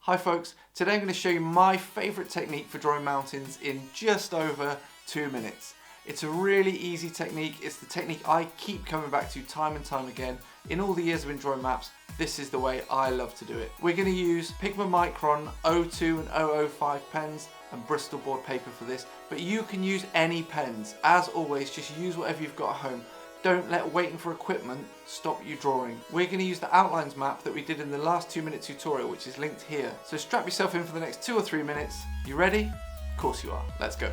Hi folks, today I'm going to show you my favourite technique for drawing mountains in just over 2 minutes. It's a really easy technique, it's the technique I keep coming back to time and time again. In all the years I've been drawing maps, this is the way I love to do it. We're going to use Pigma Micron 02 and 005 pens and Bristol board paper for this, but you can use any pens. As always, just use whatever you've got at home. Don't let waiting for equipment stop you drawing. We're going to use the outlines map that we did in the last 2-minute tutorial, which is linked here. So strap yourself in for the next 2 or 3 minutes. You ready? Of course you are. Let's go.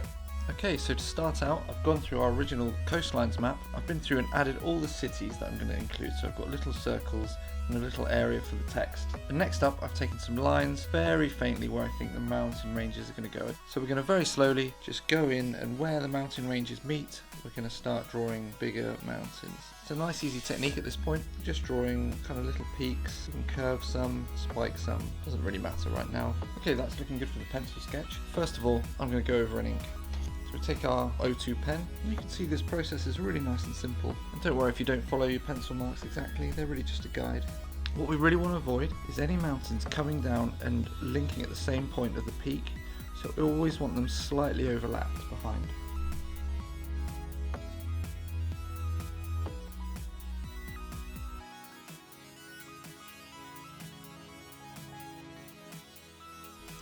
Okay, so to start out, I've gone through our original coastlines map. I've been through and added all the cities that I'm going to include. So I've got little circles and a little area for the text. And next up, I've taken some lines very faintly where I think the mountain ranges are going to go. So we're going to very slowly just go in, and where the mountain ranges meet, we're going to start drawing bigger mountains. It's a nice easy technique at this point, just drawing kind of little peaks. You can curve some, spike some, doesn't really matter right now. Okay, that's looking good for the pencil sketch. First of all, I'm going to go over an ink. So we take our 02 pen, and you can see this process is really nice and simple. And don't worry if you don't follow your pencil marks exactly, they're really just a guide. What we really want to avoid is any mountains coming down and linking at the same point of the peak, so we always want them slightly overlapped behind.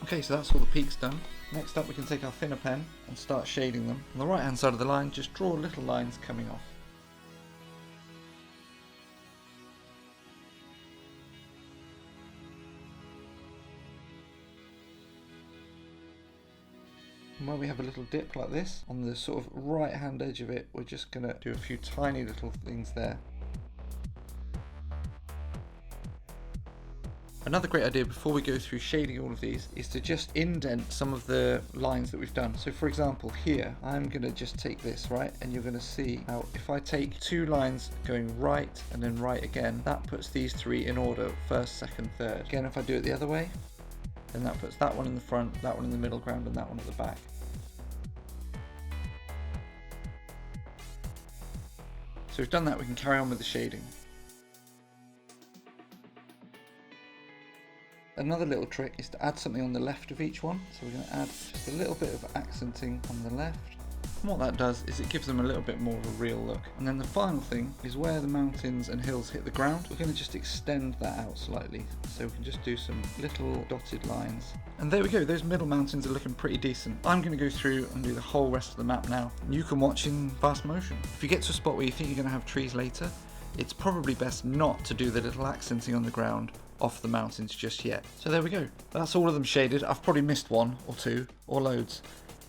Okay, so that's all the peaks done. Next up we can take our thinner pen and start shading them. On the right hand side of the line, just draw little lines coming off. And where we have a little dip like this, on the sort of right hand edge of it, we're just going to do a few tiny little things there. Another great idea before we go through shading all of these is to just indent some of the lines that we've done. So for example here, I'm going to just take this, right, and you're going to see how if I take 2 lines going right and then right again, that puts these 3 in order, first, second, third. Again, if I do it the other way, then that puts that one in the front, that one in the middle ground, and that one at the back. So we've done that, we can carry on with the shading. Another little trick is to add something on the left of each one. So we're going to add just a little bit of accenting on the left. And what that does is it gives them a little bit more of a real look. And then the final thing is where the mountains and hills hit the ground, we're going to just extend that out slightly. So we can just do some little dotted lines. And there we go, those middle mountains are looking pretty decent. I'm going to go through and do the whole rest of the map now. You can watch in fast motion. If you get to a spot where you think you're going to have trees later, it's probably best not to do the little accenting on the ground off the mountains just yet. So there we go. That's all of them shaded. I've probably missed 1 or 2 or loads.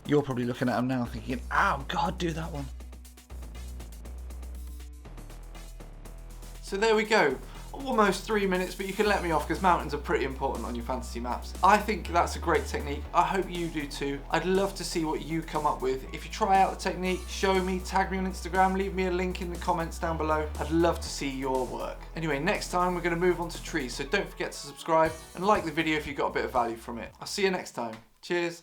You're probably looking at them now thinking, oh God, do that one. So there we go. Almost 3 minutes, but you can let me off because mountains are pretty important on your fantasy maps. I think that's a great technique. I hope you do too. I'd love to see what you come up with. If you try out the technique, show me, tag me on Instagram, leave me a link in the comments down below. I'd love to see your work. Anyway, next time we're going to move on to trees, so don't forget to subscribe and like the video if you got a bit of value from it. I'll see you next time. Cheers.